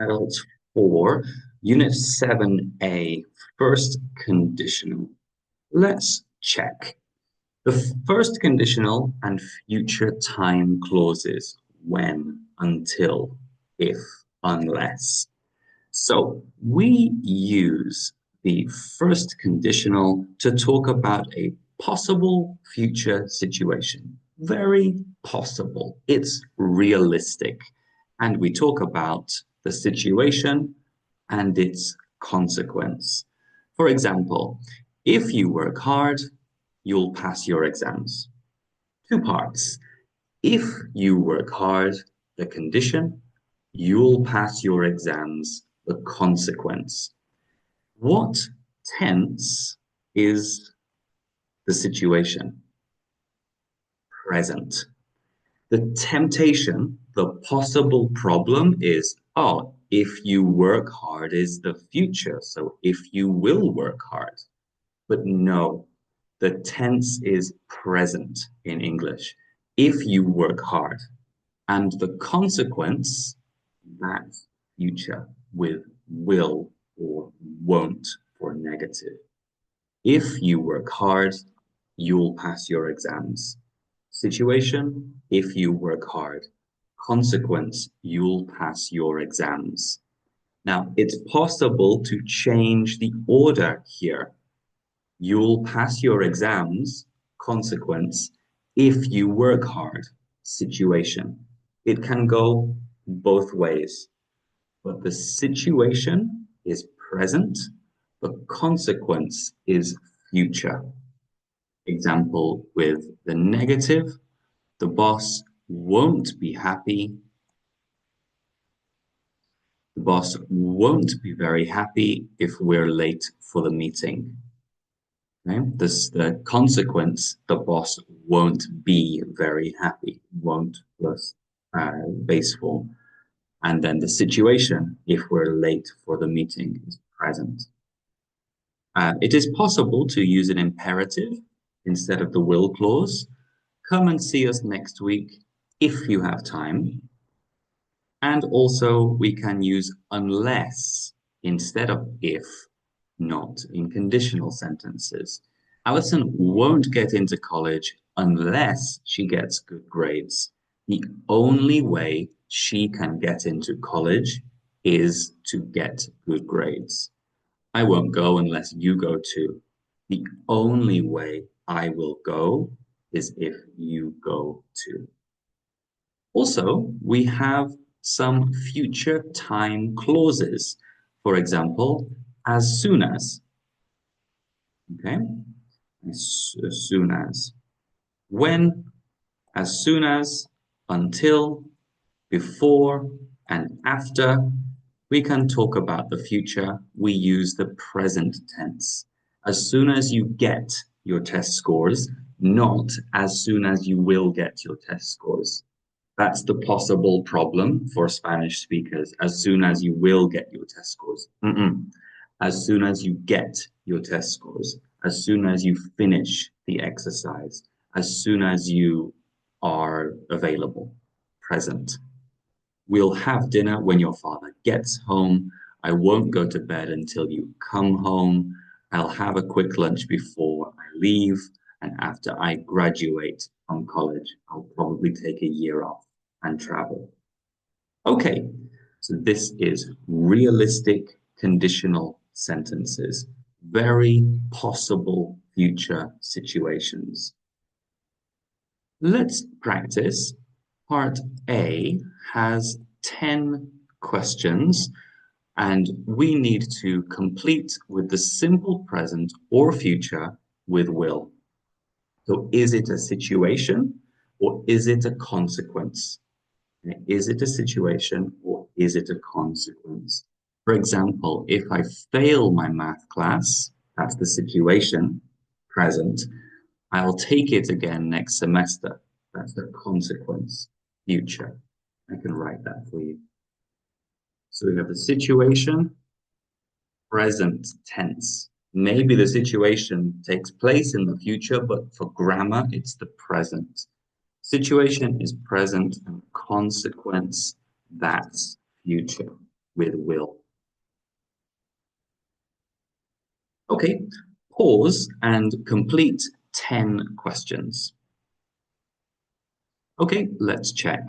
Adult 4, Unit 7A, first conditional. Let's check. The first conditional and future time clauses when, until, if, unless. So we use the first conditional to talk about a possible future situation. Very possible. It's realistic. And we talk about the situation and its consequence. For example, if you work hard, you'll pass your exams. Two parts. If you work hard, the condition, you'll pass your exams, the consequence. What tense is the situation? Present. The temptation, the possible problem is, oh, if you work hard is the future. So if you will work hard. But no, the tense is present in English. If you work hard. And the consequence, that's future with will or won't for negative. If you work hard, you'll pass your exams. Situation, if you work hard. Consequence, you'll pass your exams. Now, it's possible to change the order here. You'll pass your exams, consequence, if you work hard, situation. It can go both ways, but the situation is present, the consequence is future. Example with the negative, the boss won't be happy. The boss won't be very happy if we're late for the meeting. Okay? This the consequence, the boss won't be very happy. Won't plus base form. And then the situation, if we're late for the meeting, is present. It is possible to use an imperative instead of the will clause. Come and see us next week if you have time. And also we can use unless instead of if, not in conditional sentences. Alison won't get into college unless she gets good grades. The only way she can get into college is to get good grades. I won't go unless you go too. The only way I will go is if you go too. Also, we have some future time clauses. For example, as soon as. Okay? As soon as. When, as soon as, until, before, and after. We can talk about the future. We use the present tense. As soon as you get your test scores, not as soon as you will get your test scores. That's the possible problem for Spanish speakers. As soon as you will get your test scores. As soon as you get your test scores. As soon as you finish the exercise. As soon as you are available. Present. We'll have dinner when your father gets home. I won't go to bed until you come home. I'll have a quick lunch before I leave. And after I graduate from college, I'll probably take a year off and travel. Okay, so this is realistic conditional sentences, very possible future situations. Let's practice. Part A has 10 questions, and we need to complete with the simple present or future with will. So is it a situation or is it a consequence? Is it a situation or is it a consequence? For example, if I fail my math class, that's the situation, present, I'll take it again next semester. That's the consequence, future. I can write that for you. So we have the situation, present tense. Maybe the situation takes place in the future, but for grammar, it's the present. Situation is present and consequence, that's future. with will. Okay, pause and complete 10 questions. Okay, let's check.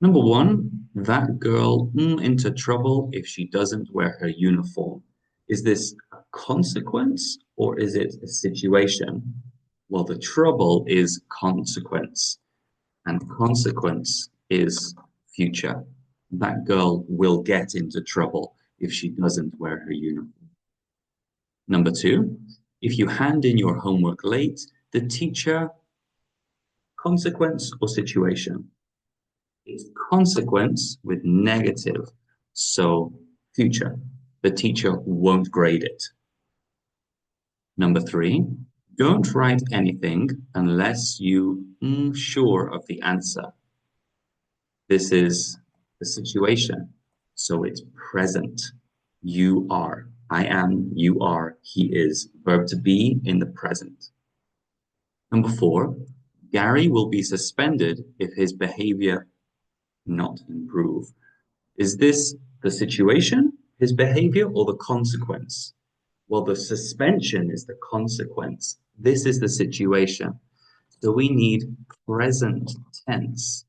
Number one, that girl into trouble if she doesn't wear her uniform. Is this a consequence or is it a situation? Well, the trouble is consequence, and consequence is future. That girl will get into trouble if she doesn't wear her uniform. Number two, if you hand in your homework late, the teacher, consequence or situation? It's consequence with negative, so future. The teacher won't grade it. Number three, don't write anything unless you sure of the answer. This is the situation, so it's present. You are, I am, you are, he is. Verb to be in the present. Number four, Gary will be suspended if his behavior not improve. Is this the situation, his behavior, or the consequence? Well, the suspension is the consequence. This is the situation. So we need present tense.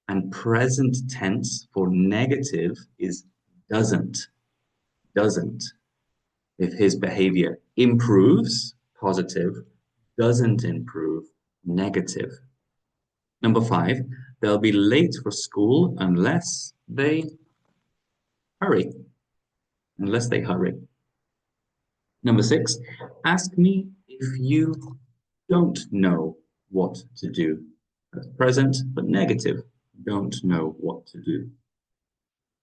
And present tense for negative is doesn't. Doesn't. If his behavior improves, positive, doesn't improve, negative. Number five, they'll be late for school unless they hurry. Unless they hurry. Number six, ask me if you don't know what to do. That's present, but negative. Don't know what to do.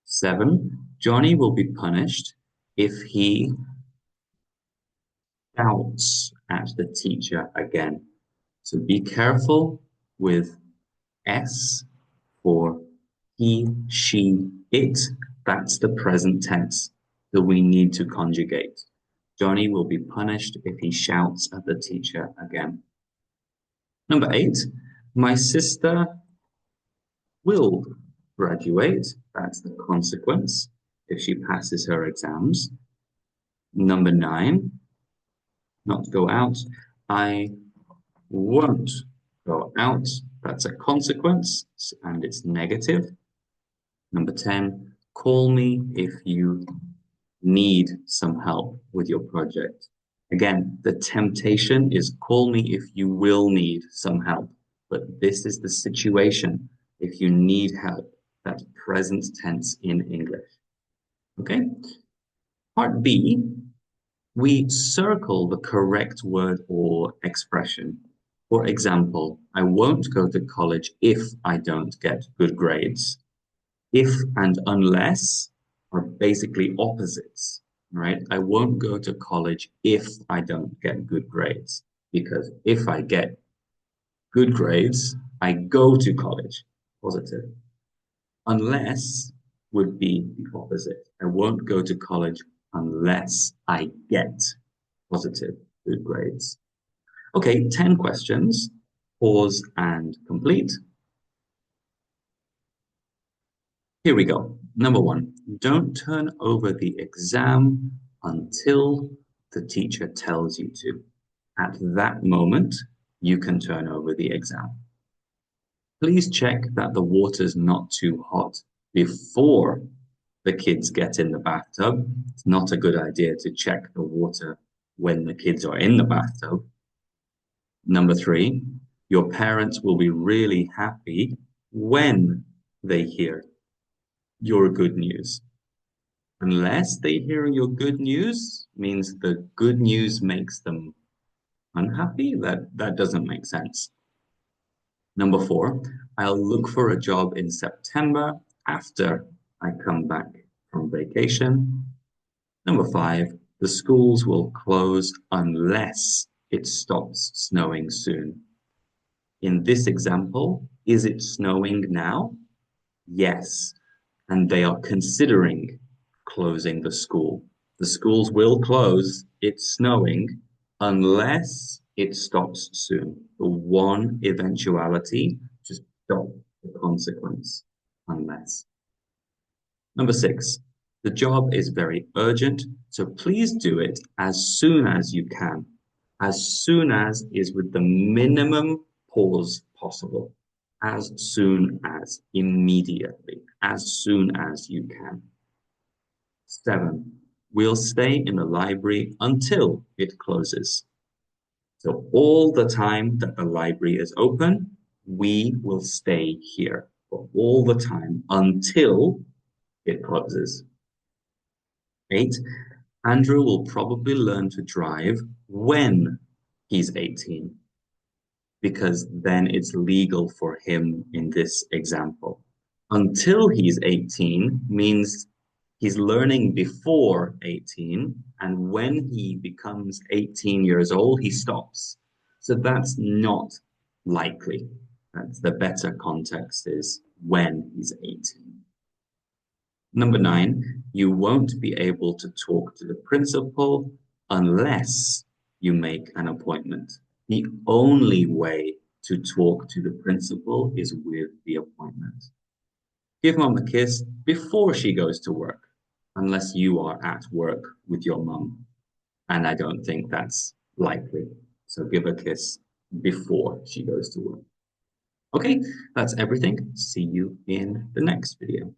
Seven, Johnny will be punished if he shouts at the teacher again. So be careful with S for he, she, it. That's the present tense that we need to conjugate. Johnny will be punished if he shouts at the teacher again. Number eight, my sister will graduate. That's the consequence if she passes her exams. Number nine, not go out. I won't go out. That's a consequence and it's negative. Number 10, call me if you need some help with your project. Again, the temptation is call me if you will need some help, but this is the situation if you need help. That's present tense in English. Okay? Part B, we circle the correct word or expression. For example, I won't go to college if I don't get good grades. If and unless are basically opposites, right? I won't go to college if I don't get good grades, because if I get good grades, I go to college, positive. Unless would be the opposite. I won't go to college unless I get positive, good grades. Okay, 10 questions. Pause and complete. Here we go. Number one, don't turn over the exam until the teacher tells you to. At that moment, you can turn over the exam. Please check that the water's not too hot before the kids get in the bathtub. It's not a good idea to check the water when the kids are in the bathtub. Number three, your parents will be really happy when they hear your good news. Unless they hear your good news, means the good news makes them unhappy. That doesn't make sense. Number four, I'll look for a job in September after I come back from vacation. Number five, the schools will close unless it stops snowing soon. In this example, is it snowing now? Yes, and they are considering closing the school. The schools will close, it's snowing, unless it stops soon. The one eventuality, just stop the consequence, unless. Number six, The job is very urgent, so please do it as soon as you can. As soon as is with the minimum pause possible. As soon as, immediately, as soon as you can. 7. We'll stay in the library until it closes. So all the time that the library is open, we will stay here for all the time until it closes. 8. Andrew will probably learn to drive when he's 18, because then it's legal for him in this example. Until he's 18 means he's learning before 18, and when he becomes 18 years old, he stops. So that's not likely. That's the better context is when he's 18. Number 9, you won't be able to talk to the principal unless you make an appointment. The only way to talk to the principal is with the appointment. Give mom a kiss before she goes to work, unless you are at work with your mum. And I don't think that's likely. So give a kiss before she goes to work. Okay, that's everything. See you in the next video.